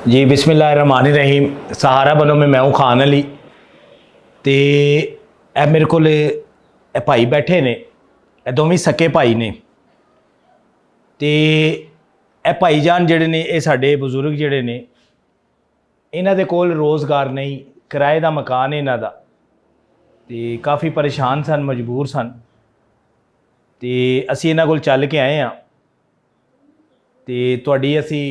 जी बिस्मिल्लाहिर्रहमानिर्रहीम। सहारा बनो में मैं हूँ खान अली। तो ए मेरे को भाई बैठे ने, ए दोवें सके भाई ने। तो ए भाईजान जिहड़े ने, ये साडे बजुर्ग जिहड़े ने, इन्हां दे कोल रोज़गार नहीं, किराए दा मकान है इन्हां दा। ते काफ़ी परेशान सन, मजबूर सन। तो असी इन्हां कोल चल के आए हाँ। तो तुहाडी असी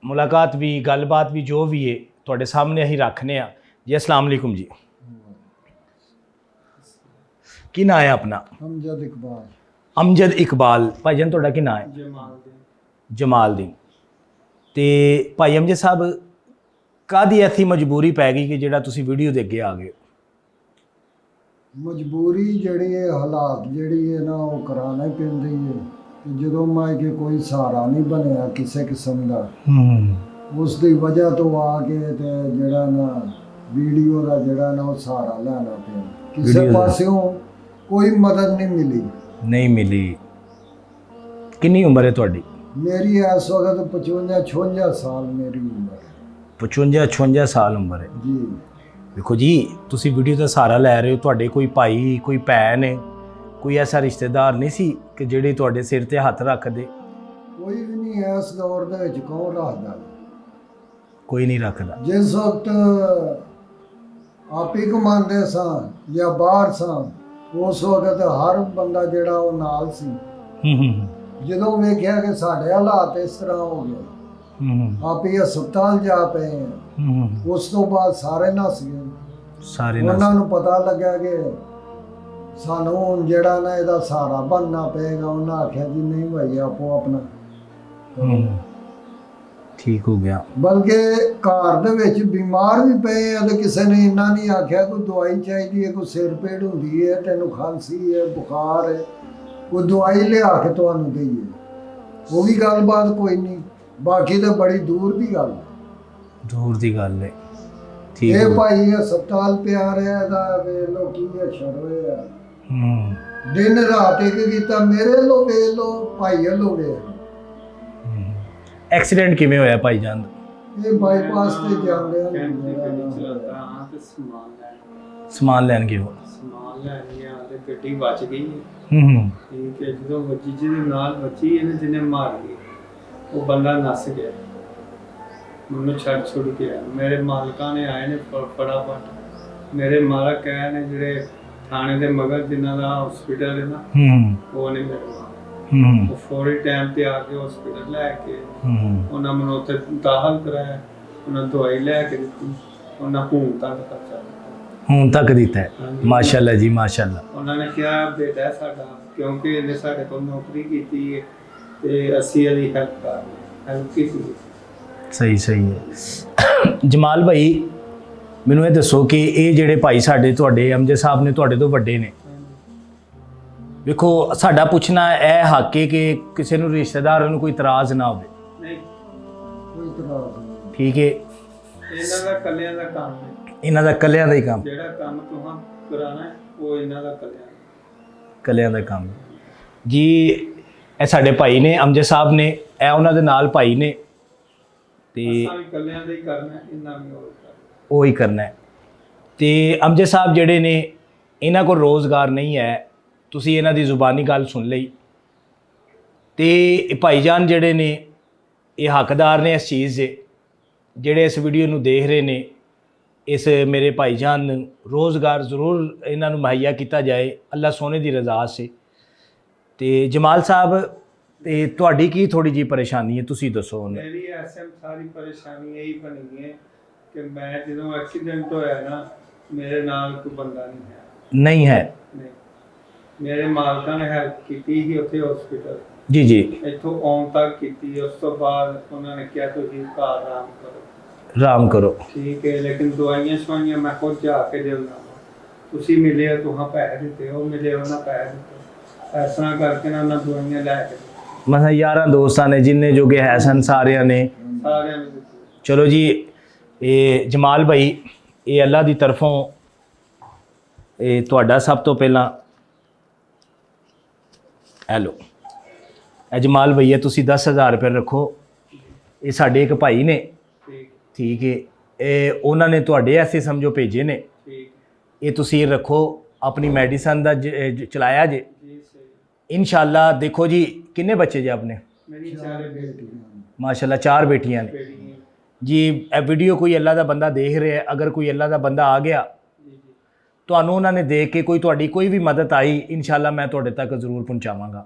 मुलाकात भी, गलबात भी, जो भी है तुहाडे सामने असीं रखने आ। जी अस्सलाम वालेकुम जी। की नाम है अपना? अमजद इकबाल। अमजद इकबाल। भाईजान तुहाडा की नाम है? जमालदीन। तो भाई अमजद साहब, काहदी ऐसी मजबूरी पै गई कि जिहड़ा तुसीं वीडियो दे अगे आ गए? मजबूरी जड़ी है, हालात जड़ी है ना, वो कराने पैंदी है कि जो मैं कि कोई सहारा नहीं बनया किसी किस्म का, उसकी वजह तो आके ते जड़ा ना वीडियो का जड़ा ना वो सहारा लेना पे, किसी पासों कोई मदद नहीं मिली। नहीं मिली। कितनी उम्र है तुहाडी? मेरी इस वक्त 55-56 साल मेरी उम्र है। 55-56 साल उम्र है जी। देखो जी, तुसीं वीडियो का सहारा लै रहे हो, तुहाडे कोई भाई, कोई भैन है, कोई ऐसा रिश्तेदार नहीं सी कि जिहड़े तुहाडे सिर ते हत्थ रख दे? कोई भी नहीं है इस दौर दे विच, कौन रखदा? कोई नहीं रखदा। जिस वक्त आप ही कमाते सा या बाहर सा, उस वक्त हर बंदा जड़ा वो नाल सी। जो वेख्या कि साढ़े हालात इस तरह हो गए, आप ही हस्पताल जा पे हैं, उस तो बाद सारे नस गए। सारे उन्होंने पता लगा कि सानू हुण जड़ा ना इहदा सहारा बनना पेगा। उन्हें आख्या जी नहीं भाई, आपो अपना ठीक हो गया। बल्कि घर दे विच बीमार भी पे हैं तो किसी ने इन्ना नहीं आख्या कोई दवाई चाहिए है, कोई सिर पीड़ होंदी है, तेनू खांसी है, बुखार है, कोई दवाई लिया के तुहानू दईए, वो भी गलबात कोई नहीं। बाकी तो बड़ी दूर की गल, दूर की गल है। ठीक ये हो भाई हस्पताल पिया रहा दा, वे लो की अक्षर होया, दिन रात एक कीता, मेरे लो वे लो, भाई लो वे। एक्सीडेंट किवें होया भाईजान? ये बाईपास ते जांदे समान लैन गए हो? समान लैन गया ते गड्डी बच गई है। ठीक है, जो बची जिहदे नाल बची इहने जिन्ने मार गई, वो बंदा नस गया, मैनू छड़ के आया। मेरे मालकां ने आए ने फटाफट, मेरे मालक कहे ने जिहड़े थाने दे मगर जिन्हां दा हॉस्पिटल है ना, वो ने मेरे मालक वो फौरी टाइम पे आके हॉस्पिटल लैके उन्हें मैनू उत्थे दाखल कराया, उन्हें दवाई लैके दित्ती, उन्हें हूण तक खर्चा दित्ता। हूँ तक दिता है? माशाअल्लाह जी माशाअल्लाह। उन्होंने कहा बेटा है साडा, क्योंकि इन्हें साडे कोल नौकरी की है ते असीं इहदी हेल्प कर हेल्प की। सही सही है। जमाल भाई, मैनू ये दसो कि ये जिहड़े भाई साडे तुहाडे अमजद साहब ने, तुहाडे तो वड्डे ने, वेखो साडा पुछना यह हक है कि किसी नूं रिश्तेदार नूं कोई इतराज़ ना हो। नहीं कोई इतराज़ नहीं। ठीक है, इन्हां दा कल्लियां दा काम है, इन्हां दा कल्लियां दा ही काम, जिहड़ा काम तुहां कराना है वो इन्हां दा कल्लियां दा काम जी। ਇਹ ਸਾਡੇ ਭਾਈ ਨੇ अमजद साहब ने, ਇਹ ਉਹਨਾਂ ਦੇ ਨਾਲ ਭਾਈ ਨੇ, ਤੇ असां भी कल्लियां दा ही करना है, इन्हां भी और करना। ਉਹ ਹੀ ਕਰਨਾ ਹੈ। ਤੇ अमजद साहब ਜਿਹੜੇ ਨੇ, ਇਹਨਾਂ ਕੋਲ ਰੋਜ਼ਗਾਰ ਨਹੀਂ ਹੈ, ਤੁਸੀਂ ਇਹਨਾਂ ਦੀ ਜ਼ੁਬਾਨੀ ਗੱਲ ਸੁਣ ਲਈ। ਤੇ ਇਹ ਭਾਈਜਾਨ ਜਿਹੜੇ ਨੇ, ਇਹ ਹੱਕਦਾਰ ਨੇ ਇਸ ਚੀਜ਼ ਦੇ, ਜਿਹੜੇ ਇਸ ਵੀਡੀਓ ਨੂੰ ਦੇਖ ਰਹੇ ਨੇ। ਇਸ ਮੇਰੇ ਭਾਈਜਾਨ ਨੂੰ ਰੋਜ਼ਗਾਰ ਜ਼ਰੂਰ ਇਹਨਾਂ ਨੂੰ ਮੁਹੱਈਆ ਕੀਤਾ ਜਾਏ, ਅੱਲਾ ਸੋਨੇ ਦੀ ਰਜ਼ਾ ਸੇ। ਤੇ ਜਮਾਲ ਸਾਹਿਬ, ਤੇ ਤੁਹਾਡੀ ਕੀ ਥੋੜੀ ਜੀ ਪਰੇਸ਼ਾਨੀ ਹੈ, ਤੁਸੀਂ ਦੱਸੋ ਉਹਨੇ। मेरी ऐसे सारी परेशानी यही बनी है कि मैं जो एक्सीडेंट होया ना, मेरे नाल कोई बंदा नहीं है। नहीं है? नहीं, मेरे मालकां ने हेल्प की थी उत्थे हॉस्पिटल जी जी, इत्थों आउण तक की। उस तो बाद उन्होंने कहा तुसीं घर आराम करो, आराम करो। ठीक है, लेकिन दवाइयां शवाइयां मैं खुद जाके देना, तुसीं मिले तुहां पैसे दिते, वो मिले उन्हें पैसे दिते, इस तरह करके ना उन्हें दवाइयां लैके मतलब यारां दोस्तां ने जिन्ने जोगे है सन सारियां ने सारे ने दित्ती। चलो जी, ये जमाल भाई, ये अल्लाह की तरफों ये तुहाडा सब तो पहला हेलो ए जमाल भईया, तुसी 10,000 रुपये रखो। ये साडे एक भाई ने, ਠੀਕ ਠੀਕ ਹੈ। ਇਹ ਉਹਨਾਂ ਨੇ ਤੁਹਾਡੇ ਐਸੇ ਸਮਝੋ ਭੇਜੇ ਨੇ, ਠੀਕ ਇਹ ਤੁਸੀਂ ਰੱਖੋ, ਆਪਣੀ ਮੈਡੀਸਨ ਦਾ ਚਲਾਇਆ ਜੇ ਜੀ ਸਹੀ। ਇਨਸ਼ਾਅੱਲਾ। ਦੇਖੋ ਜੀ ਕਿੰਨੇ ਬੱਚੇ ਜੇ ਆਪਣੇ? ਮੇਰੀ ਚਾਰੇ ਬੇਟੀਆਂ ਮਾਸ਼ਾਅੱਲਾ 4 ਬੇਟੀਆਂ ਨੇ ਬੇਟੀਆਂ ਜੀ। ਇਹ ਵੀਡੀਓ ਕੋਈ ਅੱਲਾ ਦਾ ਬੰਦਾ ਦੇਖ ਰਿਹਾ ਹੈ, ਅਗਰ ਕੋਈ ਅੱਲਾ ਦਾ ਬੰਦਾ ਆ ਗਿਆ ਜੀ ਜੀ ਤੁਹਾਨੂੰ ਉਹਨਾਂ ਨੇ ਦੇਖ ਕੇ ਕੋਈ ਤੁਹਾਡੀ ਕੋਈ ਵੀ ਮਦਦ ਆਈ, ਇਨਸ਼ਾਅੱਲਾ ਮੈਂ ਤੁਹਾਡੇ ਤੱਕ ਜ਼ਰੂਰ ਪਹੁੰਚਾਵਾਂਗਾ।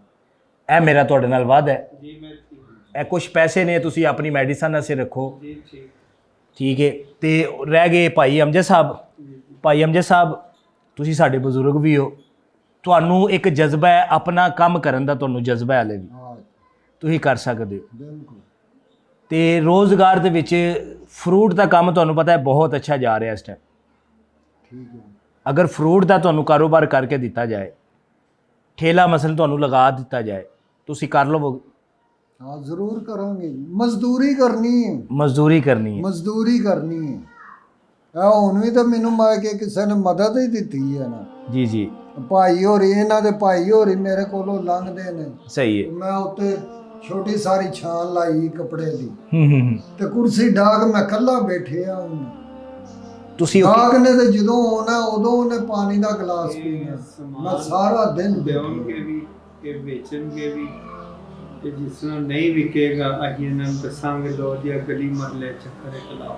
ਇਹ ਮੇਰਾ ਤੁਹਾਡੇ ਨਾਲ ਵਾਅਦਾ ਹੈ। ਜੀ ਮੈਂ ਠੀਕ ਇਹ ਕੁਝ ਪੈਸੇ ਨੇ, ਤੁਸੀਂ ਆਪਣੀ ਮੈਡੀਸਨ ਅਸੀਂ ਰੱਖੋ, ਜੀ ਠੀਕ ਠੀਕ ਹੈ। ਤੇ ਰਹਿ ਗਏ ਭਾਈ ਅਮਜਦ ਸਾਹਿਬ। ਜੀ ਜੀ ਭਾਈ ਅਮਜਦ ਸਾਹਿਬ ਤੁਸੀਂ ਸਾਡੇ ਬਜ਼ੁਰਗ ਵੀ ਹੋ, ਤੁਹਾਨੂੰ ਇੱਕ ਜਜ਼ਬਾ ਹੈ ਆਪਣਾ ਕੰਮ ਕਰਨ ਦਾ, ਤੁਹਾਨੂੰ ਜਜ਼ਬਾ ਹੈ ਹਲੇ ਵੀ, ਹਾਂ ਤੁਸੀਂ ਕਰ ਸਕਦੇ ਹੋ। ਬਿਲਕੁਲ ਤੇ ਰੋਜ਼ਗਾਰ ਦੇ ਵਿੱਚ ਫਰੂਟ ਦਾ ਕੰਮ ਤੁਹਾਨੂੰ ਪਤਾ ਹੈ ਬਹੁਤ ਅੱਛਾ ਜਾ ਰਿਹਾ ਇਸ ਟਾਈਮ। ਠੀਕ ਹੈ। ਅਗਰ ਫਰੂਟ ਦਾ ਤੁਹਾਨੂੰ ਕਾਰੋਬਾਰ ਕਰਕੇ ਦਿੱਤਾ ਜਾਏ, ਠੇਲਾ ਮਸਲ ਤੁਹਾਨੂੰ ਲਗਾ ਦਿੱਤਾ ਜਾਏ, ਤੁਸੀਂ ਕਰ ਲਵੋਗੇ? ਹਾਂ ਜ਼ਰੂਰ ਕਰਾਂਗੇ। ਮਜ਼ਦੂਰੀ ਕਰਨੀ ਹੈ, ਮਜ਼ਦੂਰੀ ਕਰਨੀ ਹੈ। ਮਜ਼ਦੂਰੀ ਕਰਨੀ ਹੈ। ਆ ਹੁਣ ਵੀ ਤਾਂ ਮੈਨੂੰ ਮਾਰ ਕੇ ਕਿਸੇ ਨੇ ਮਦਦ ਹੀ ਦਿੱਤੀ ਹੈ ਨਾ। ਜੀ ਜੀ ਭਾਈ ਹੋਰੀ, ਇਹਨਾਂ ਦੇ ਭਾਈ ਹੋਰੀ ਮੇਰੇ ਕੋਲੋਂ ਲੰਘਦੇ ਨੇ, ਸਹੀ ਹੈ। ਮੈਂ ਉੱਤੇ ਛੋਟੀ ਸਾਰੀ ਛਾਨ ਲਾਈ ਕੱਪੜੇ ਦੀ, ਹੂੰ। ਤੇ ਕੁਰਸੀ ਢਾਕ ਮੈਂ ਇਕੱਲਾ ਬੈਠਿਆ ਹਾਂ। ਤੁਸੀਂ ਢਾਕ ਨੇ ਤੇ ਜਦੋਂ ਆਉਣਾ ਉਦੋਂ ਉਹਨੇ ਪਾਣੀ ਦਾ ਗਲਾਸ ਪੀਣਾ, ਮੈਂ ਸਾਰਾ ਦਿਨ ਦੇਵਣਗੇ ਵੀ ਕਿ ਵੇਚਣਗੇ ਵੀ, ਤੇ ਜਿਸ ਨੂੰ ਨਹੀਂ ਵਿਕੇਗਾ ਅਸੀਂ ਇਹਨਾਂ ਨੂੰ ਦੱਸਾਂਗੇ ਲੋ ਜੀ ਗਲੀ ਮਹੱਲੇ ਚੱਕਰ ਚਲਾਓ,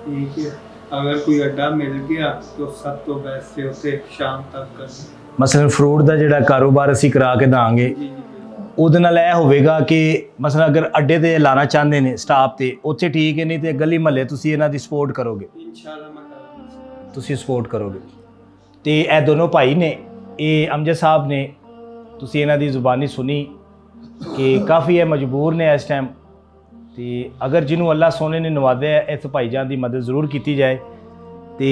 ਠੀਕ ਹੈ। ਅਗਰ ਕੋਈ ਅੱਡਾ ਮਿਲ ਗਿਆ ਤਾਂ 7 ਤੋਂ ਵੈਸੇ ਉੱਥੇ ਸ਼ਾਮ ਤੱਕ ਕਰਨਾ। ਮਸਲਨ ਫਰੂਟ ਦਾ ਜਿਹੜਾ ਕਾਰੋਬਾਰ ਅਸੀਂ ਕਰਾ ਕੇ ਦਾਂਗੇ, ਜੀ ਜੀ ਬਿਲਕੁਲ। ਉਹਦੇ ਨਾਲ ਇਹ ਹੋਵੇਗਾ ਕਿ ਮਸਲਨ ਅਗਰ ਅੱਡੇ ਤੇ ਲਾਣਾ ਚਾਹੁੰਦੇ ਨੇ ਸਟਾਫ ਤੇ ਉੱਥੇ ਠੀਕ ਹੈ, ਨਹੀਂ ਤੇ ਗਲੀ ਮਹੱਲੇ ਤੁਸੀਂ ਇਹਨਾਂ ਦੀ ਸਪੋਰਟ ਕਰੋਗੇ, ਇਨਸ਼ਾਅੱਲਾ ਮੈਂ ਕਰਾਂਗਾ। ਤੁਸੀਂ ਸਪੋਰਟ ਕਰੋਗੇ। ਤੇ ਇਹ ਦੋਨੋਂ ਭਾਈ ਨੇ, ਇਹ ਅਮਜਦ ਸਾਹਿਬ ਨੇ, ਤੁਸੀਂ ਇਹਨਾਂ ਦੀ ਜ਼ੁਬਾਨੀ ਸੁਣੀ ਕਿ ਕਾਫੀ ਇਹ ਮਜਬੂਰ ਨੇ ਇਸ ਟਾਈਮ। ਤੇ ਅਗਰ ਜਿਹਨੂੰ ਅੱਲਾ ਸੋਨੇ ਨੇ ਨਵਾਜ਼ਿਆ ਇਸ ਭਾਈਜਾਨ ਦੀ ਮਦਦ ਜ਼ਰੂਰ ਕੀਤੀ ਜਾਏ। ਤੇ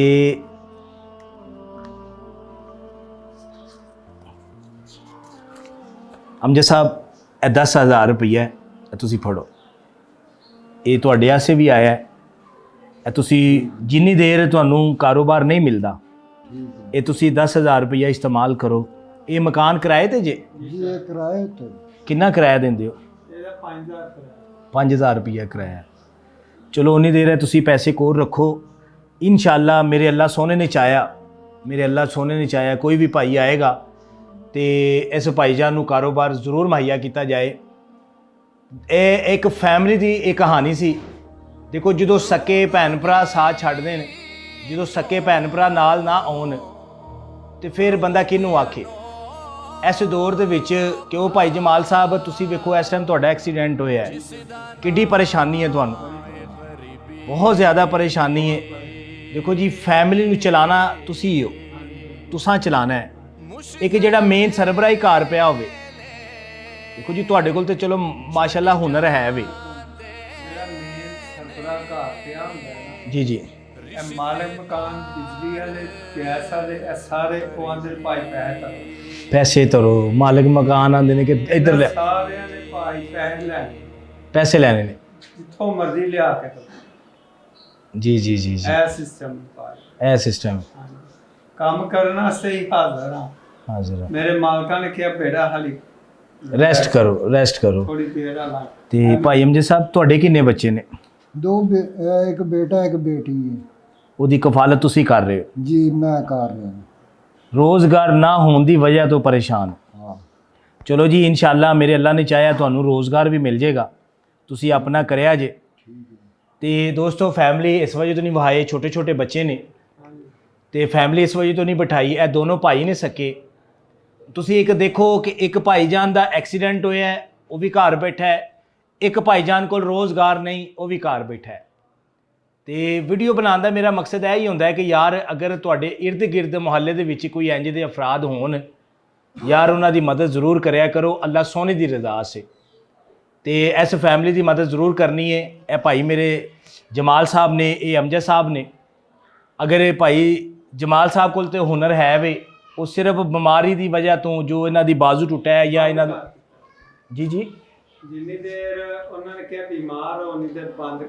ਅਮਜਦ ਸਾਹਿਬ ਇਹ 10,000 ਰੁਪਈਆ ਹੈ, ਇਹ ਤੁਸੀਂ ਫੜੋ, ਇਹ ਤੁਹਾਡੇ ਆਸੇ ਵੀ ਆਇਆ ਹੈ। ਇਹ ਤੁਸੀਂ ਜਿੰਨੀ ਦੇਰ ਤੁਹਾਨੂੰ ਕਾਰੋਬਾਰ ਨਹੀਂ ਮਿਲਦਾ, ਇਹ ਤੁਸੀਂ 10,000 ਰੁਪਈਆ ਇਸਤੇਮਾਲ ਕਰੋ। ਇਹ ਮਕਾਨ ਕਿਰਾਏ ਤੇ ਜੇ? ਜੀ ਇਹ ਕਿਰਾਏ ਤੇ। ਕਿੰਨਾ ਕਿਰਾਇਆ ਦਿੰਦੇ ਹੋ? ਇਹਦਾ 5000 ਰੁਪਏ 5000 ਰੁਪਈਆ ਕਿਰਾਇਆ। ਚਲੋ ਉਨੀ ਦੇਰ ਹੈ ਤੁਸੀਂ ਪੈਸੇ ਕੋਲ ਰੱਖੋ। ਇਨਸ਼ਾਅੱਲਾ ਮੇਰੇ ਅੱਲਾ ਸੋਨੇ ਨੇ ਚਾਹਿਆ, ਮੇਰੇ ਅੱਲਾ ਸੋਨੇ ਨੇ ਚਾਹਿਆ ਕੋਈ ਵੀ ਭਾਈ ਆਏਗਾ ਤੇ ਇਸ ਭਾਈਜਾਨ ਨੂੰ ਕਾਰੋਬਾਰ ਜ਼ਰੂਰ ਮੁਹੱਈਆ ਕੀਤਾ ਜਾਏ। ਇਹ ਇੱਕ ਫੈਮਿਲੀ ਦੀ ਇਹ ਕਹਾਣੀ ਸੀ। ਦੇਖੋ ਜਦੋਂ ਸਕੇ ਭੈਣ ਭਰਾ ਸਾਥ ਛੱਡਦੇ ਨੇ, ਜਦੋਂ ਸਕੇ ਭੈਣ ਭਰਾ ਨਾਲ ਨਾ ਆਉਣ ਤੇ ਫਿਰ ਬੰਦਾ ਕਿਹਨੂੰ ਆਖੇ। ਇਸ ਦੌਰ ਦੇ ਵਿੱਚ ਕਿ ਉਹ ਭਾਈ ਜਮਾਲ ਸਾਹਿਬ ਤੁਸੀਂ ਵੇਖੋ ਇਸ ਟਾਈਮ ਤੁਹਾਡਾ ਐਕਸੀਡੈਂਟ ਹੋਇਆ ਹੈ, ਕਿੱਡੀ ਪਰੇਸ਼ਾਨੀ ਹੈ ਤੁਹਾਨੂੰ, ਬਹੁਤ ਜ਼ਿਆਦਾ ਪਰੇਸ਼ਾਨੀ ਹੈ। ਦੇਖੋ ਜੀ ਫੈਮਿਲੀ ਨੂੰ ਚਲਾਉਣਾ ਤੁਸੀਂ ਹੋ, ਤੁਸਾਂ ਚਲਾਉਣਾ ਹੈ। ਇੱਕ ਜਿਹੜਾ ਮੇਨ ਸਰਬਰਾਹ ਹੀ ਘਰ ਪਿਆ ਹੋਵੇ, ਦੇਖੋ ਜੀ ਤੁਹਾਡੇ ਕੋਲ ਤੇ ਚਲੋ ਮਾਸ਼ਾਅੱਲਾ ਹੁਨਰ ਹੈ ਵੇ। ਜਿਹੜਾ ਮੇਨ ਸਰਬਰਾਹ ਘਰ ਪਿਆ ਹੁੰਦਾ ਹੈ ਨਾ, ਜੀ ਜੀ ਇਹ ਮਾਲਕ ਮਕਾਨ, ਬਿਜਲੀ ਵਾਲੇ, ਗੈਸ ਵਾਲੇ, ਇਹ ਸਾਰੇ ਉਹ ਆਂਦੇ ਭਾਈ ਪੈਸੇ ਤੱਕ ਪੈਸੇ ਤਰੋ, ਮਾਲਕ ਮਕਾਨ ਆਉਂਦੇ ਨੇ ਕਿ ਇੱਧਰ ਲੈ ਸਾਰਿਆਂ ਨੇ ਭਾਈ ਪੈਸੇ ਲੈਣੇ, ਪੈਸੇ ਲੈਣੇ ਨੇ। ਜਿੱਥੋਂ ਮਰਜ਼ੀ ਲਿਆ ਕੇ ਦੋ। ਜੀ ਜੀ ਜੀ ਜੀ ਇਹ ਸਿਸਟਮ ਭਾਈ, ਇਹ ਸਿਸਟਮ ਕੰਮ ਕਰਨ ਵਾਸਤੇ ਹੀ ਹਾਜ਼ਰ ਹਾਂ। ਹਾਜ਼ਰ ਹੈ। ਮੇਰੇ ਮਾਲਕਾਂ ਨੇ ਕਿਹਾ ਬੇੜਾ ਹਾਲੀ ਰੈਸਟ ਕਰੋ, ਰੈਸਟ ਕਰੋ। ਥੋੜੀ ਦੇਰ ਆ। ਤੇ ਭਾਈ ਅਮਜਦ ਸਾਹਿਬ ਤੁਹਾਡੇ ਕਿੰਨੇ ਬੱਚੇ ਨੇ? ਇੱਕ ਬੇਟਾ ਇੱਕ ਬੇਟੀ ਹੈ। ਉਹਦੀ ਕਫਾਲਤ ਤੁਸੀਂ ਕਰ ਰਹੇ ਹੋ? ਜੀ ਮੈਂ ਕਰ ਰਿਹਾ। ਰੋਜ਼ਗਾਰ ਨਾ ਹੋਣ ਦੀ ਵਜ੍ਹਾ ਤੋਂ ਪਰੇਸ਼ਾਨ? ਹਾਂ ਚਲੋ ਜੀ ਇਨਸ਼ਾਅੱਲਾ ਮੇਰੇ ਅੱਲਾ ਨੇ ਚਾਹਿਆ ਤੁਹਾਨੂੰ ਰੋਜ਼ਗਾਰ ਵੀ ਮਿਲ ਜਾਏਗਾ, ਤੁਸੀਂ ਆਪਣਾ ਕਰਿਆ ਜੇ। ਤੇ ਦੋਸਤੋ ਫੈਮਿਲੀ ਇਸ ਵਜ੍ਹਾ ਤੋਂ ਨਹੀਂ ਵਹਾਏ, ਛੋਟੇ ਛੋਟੇ ਬੱਚੇ ਨੇ ਤੇ ਫੈਮਿਲੀ ਇਸ ਵਜ੍ਹਾ ਤੋਂ ਨਹੀਂ ਬਿਠਾਈ। ਇਹ ਦੋਨੋਂ ਭਾਈ ਨੇ ਸਕੇ। ਤੁਸੀਂ ਇੱਕ ਦੇਖੋ ਕਿ ਇੱਕ ਭਾਈਜਾਨ ਦਾ ਐਕਸੀਡੈਂਟ ਹੋਇਆ ਹੈ, ਉਹ ਵੀ ਘਰ ਬੈਠਾ ਹੈ। ਇੱਕ ਭਾਈਜਾਨ ਕੋਲ ਰੋਜ਼ਗਾਰ ਨਹੀਂ, ਉਹ ਵੀ ਘਰ ਬੈਠਾ ਹੈ। ਤੇ ਵੀਡੀਓ ਬਣਾਉਣ ਦਾ ਮੇਰਾ ਮਕਸਦ ਇਹ ਹੀ ਹੁੰਦਾ ਹੈ ਕਿ ਯਾਰ ਅਗਰ ਤੁਹਾਡੇ ਇਰਦ ਗਿਰਦ ਮੁਹੱਲੇ ਦੇ ਵਿੱਚ ਕੋਈ ਇੰਜ ਦੇ ਅਫਰਾਦ ਹੋਣ, ਯਾਰ ਉਹਨਾਂ ਦੀ ਮਦਦ ਜ਼ਰੂਰ ਕਰਿਆ ਕਰੋ, ਅੱਲਾ ਸੋਨੇ ਦੀ ਰਜ਼ਾ ਸੇ। ਤੇ ਇਸ ਫੈਮਿਲੀ ਦੀ ਮਦਦ ਜ਼ਰੂਰ ਕਰਨੀ ਹੈ। ਇਹ ਭਾਈ ਮੇਰੇ ਜਮਾਲ ਸਾਹਿਬ ਨੇ, ਇਹ ਅਮਜਦ ਸਾਹਿਬ ਨੇ। ਅਗਰ ਇਹ ਭਾਈ ਜਮਾਲ ਸਾਹਿਬ ਕੋਲ ਤੇ ਹੁਨਰ ਹੈ ਵੇ, ਉਹ ਸਿਰਫ ਬਿਮਾਰੀ ਦੀ ਵਜ੍ਹਾ ਤੋਂ ਜੋ ਇਹਨਾਂ ਦੀ ਬਾਜ਼ੂ ਟੁੱਟਾ ਹੈ ਜਾਂ ਇਹਨਾਂ ਦਾ ਜੀ ਜੀ ਜਿੰਨੀ ਦੇਰ ਉਹਨਾਂ ਨੇ ਕਿਹਾ ਬਿਮਾਰ ਹੋ ਉਨੀ ਦੇਰ ਬੰਦ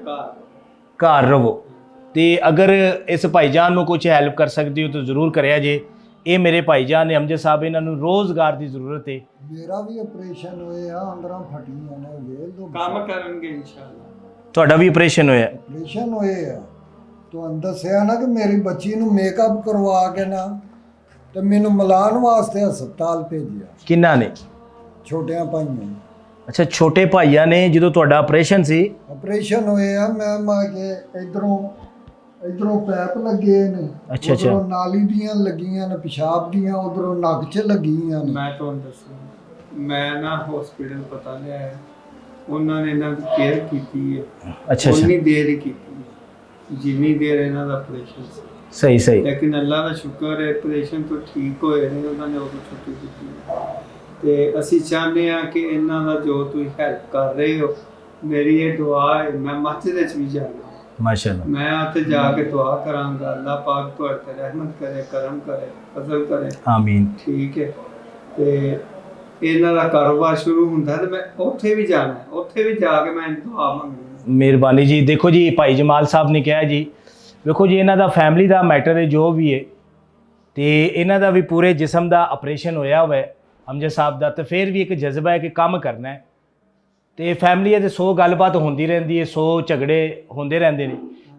ਘਰ ਰਵੋ। ਤੇ ਅਗਰ ਇਸ ਭਾਈਜਾਨ ਨੂੰ ਕੁਝ ਹੈਲਪ ਕਰ ਸਕਦੇ ਹੋ ਤਾਂ ਜ਼ਰੂਰ ਕਰਿਆ ਜੇ। ਇਹ ਮੇਰੇ ਭਾਈਜਾਨ ਨੇ ਅਮਜਦ ਸਾਹਿਬ, ਇਹਨਾਂ ਨੂੰ ਰੋਜ਼ਗਾਰ ਦੀ ਜ਼ਰੂਰਤ ਹੈ। ਮੇਰਾ ਵੀ ਆਪਰੇਸ਼ਨ ਹੋਇਆ, ਅੰਦਰਾਂ ਫਟੀਆਂ ਨੇ, ਵੇਲ ਦੋ ਕੰਮ ਕਰਨਗੇ ਇਨਸ਼ਾਅੱਲਾ। ਤੁਹਾਡਾ ਵੀ ਆਪਰੇਸ਼ਨ ਹੋਇਆ? ਆਪਰੇਸ਼ਨ ਹੋਏ ਆ। ਤੁਹਾਨੂੰ ਦੱਸਿਆ ਨਾ ਕਿ ਮੇਰੀ ਬੱਚੀ ਨੂੰ ਮੇਕਅਪ ਕਰਵਾ ਕੇ ਨਾ ਤੇ ਮੈਨੂੰ ਮਿਲਾਉਣ ਵਾਸਤੇ ਹਸਪਤਾਲ ਭੇਜਿਆ ਕਿੰਨਾ ਨੇ? ਛੋਟਿਆਂ ਭਾਈਆਂ ਨੇ। ਅੱਛਾ, ਛੋਟੇ ਭਾਈਆਂ ਨੇ। ਜਦੋਂ ਤੁਹਾਡਾ ਆਪਰੇਸ਼ਨ ਸੀ ਆਪਰੇਸ਼ਨ ਹੋਏ ਆ, ਮੈਂ ਮਾ ਕੇ ਇਧਰੋਂ ਪੈਪ ਲੱਗੇ ਨੇ, ਅੱਛਾ। ਉੱਧਰੋਂ ਨਾਲੀ ਦੀਆਂ ਲੱਗੀਆਂ ਨੇ, ਪਿਸ਼ਾਬ ਦੀਆਂ ਉਧਰੋਂ ਨੱਕ 'ਚ ਲੱਗੀਆਂ ਨੇ। ਮੈਂ ਤੁਹਾਨੂੰ ਦੱਸਾਂ, ਮੈਂ ਨਾ ਹਸਪੀਟਲ ਪਤਾ ਲਿਆ, ਉਹਨਾਂ ਨੇ ਇਹਨਾਂ ਦੀ ਕੇਅਰ ਕੀਤੀ ਹੈ। ਅੱਛਾ ਉਨੀ ਦੇਰ ਹੀ ਕੀਤੀ ਜਿੰਨੀ ਦੇਰ ਇਹਨਾਂ ਦਾ ਆਪਰੇਸ਼ਨ ਸੀ। ਸਹੀ ਲੇਕਿਨ ਅੱਲਾ ਦਾ ਸ਼ੁਕਰ ਹੈ ਆਪਰੇਸ਼ਨ ਤੋਂ ਠੀਕ ਹੋਏ ਨੇ, ਉਹਨਾਂ ਨੇ ਉਦੋਂ ਛੁੱਟੀ ਕੀਤੀ ਤੇ ਅਸੀਂ ਚਾਹੁੰਦੇ ਹਾਂ ਕਿ ਇਹਨਾਂ ਦਾ ਜੋ ਤੁਸੀਂ ਹੈਲਪ ਕਰ ਰਹੇ ਹੋ, ਮੇਰੀ ਇਹ ਦੁਆ ਹੈ। ਮੈਂ ਮਸਜਿਦ ਵਿੱਚ ਵੀ ਜਾਣਾ, ਮਾਸ਼ਾਅੱਲਾ, ਮੈਂ ਉੱਥੇ ਜਾ ਕੇ ਦੁਆ ਕਰਾਂਗਾ, ਅੱਲਾ ਪਾਕ ਤੁਹਾਡੇ ਤੇ ਰਹਿਮਤ ਕਰੇ, ਕਰਮ ਕਰੇ, ਫਜ਼ਲ ਕਰੇ। ਆਮੀਨ। ਠੀਕ ਹੈ। ਤੇ ਇਹਨਾਂ ਦਾ ਕਾਰੋਬਾਰ ਸ਼ੁਰੂ ਹੁੰਦਾ ਤੇ ਮੈਂ ਉੱਥੇ ਵੀ ਜਾਣਾ, ਉੱਥੇ ਵੀ ਜਾ ਕੇ ਮੈਂ ਦੁਆ ਮੰਗਣੀ। ਮਿਹਰਬਾਨੀ ਜੀ। ਦੇਖੋ ਜੀ, ਭਾਈ ਜਮਾਲ ਸਾਹਿਬ ਨੇ ਕਿਹਾ ਜੀ, ਵੇਖੋ ਜੀ, ਇਹਨਾਂ ਦਾ ਫੈਮਿਲੀ ਦਾ ਮੈਟਰ ਹੈ ਜੋ ਵੀ ਹੈ, ਤੇ ਇਹਨਾਂ ਦਾ ਵੀ ਪੂਰੇ ਜਿਸਮ ਦਾ ਆਪਰੇਸ਼ਨ ਹੋਇਆ ਹੋਇਆ ਹੈ ਹਮਜਾ ਸਾਹਿਬ ਦਾ, ਤੇ ਫਿਰ ਵੀ ਇੱਕ ਜਜ਼ਬਾ ਹੈ ਕਿ ਕੰਮ ਕਰਨਾ ਹੈ। ਤੇ ਫੈਮਿਲੀ ਹੈ ਤੇ 100 ਗੱਲਬਾਤ ਹੁੰਦੀ ਰਹਿੰਦੀ ਹੈ, 100 ਝਗੜੇ ਹੁੰਦੇ ਰਹਿੰਦੇ ਨੇ,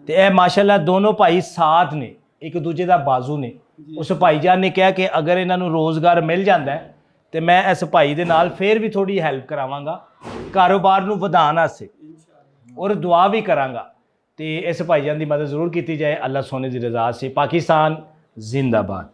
ਤੇ ਇਹ ਮਾਸ਼ਾਅੱਲਾ ਦੋਨੋਂ ਭਾਈ ਸਾਥ ਨੇ, ਇੱਕ ਦੂਜੇ ਦਾ ਬਾਜ਼ੂ ਨੇ। ਉਸ ਭਾਈਜਾਨ ਨੇ ਕਿਹਾ ਕਿ ਅਗਰ ਇਹਨਾਂ ਨੂੰ ਰੋਜ਼ਗਾਰ ਮਿਲ ਜਾਂਦਾ ਹੈ ਤੇ ਮੈਂ ਇਸ ਭਾਈ ਦੇ ਨਾਲ ਫਿਰ ਵੀ ਥੋੜੀ ਹੈਲਪ ਕਰਾਵਾਂਗਾ ਕਾਰੋਬਾਰ ਨੂੰ ਵਧਾਉਣ ਵਾਸਤੇ, ਔਰ ਦੁਆ ਵੀ ਕਰਾਂਗਾ। ਤੇ ਇਸ ਭਾਈਜਾਨ ਦੀ ਮਦਦ ਜ਼ਰੂਰ ਕੀਤੀ ਜਾਏ। ਅੱਲਾ ਸੋਨੇ ਦੀ ਰਜ਼ਾ ਸੇ। ਪਾਕਿਸਤਾਨ ਜ਼ਿੰਦਾਬਾਦ।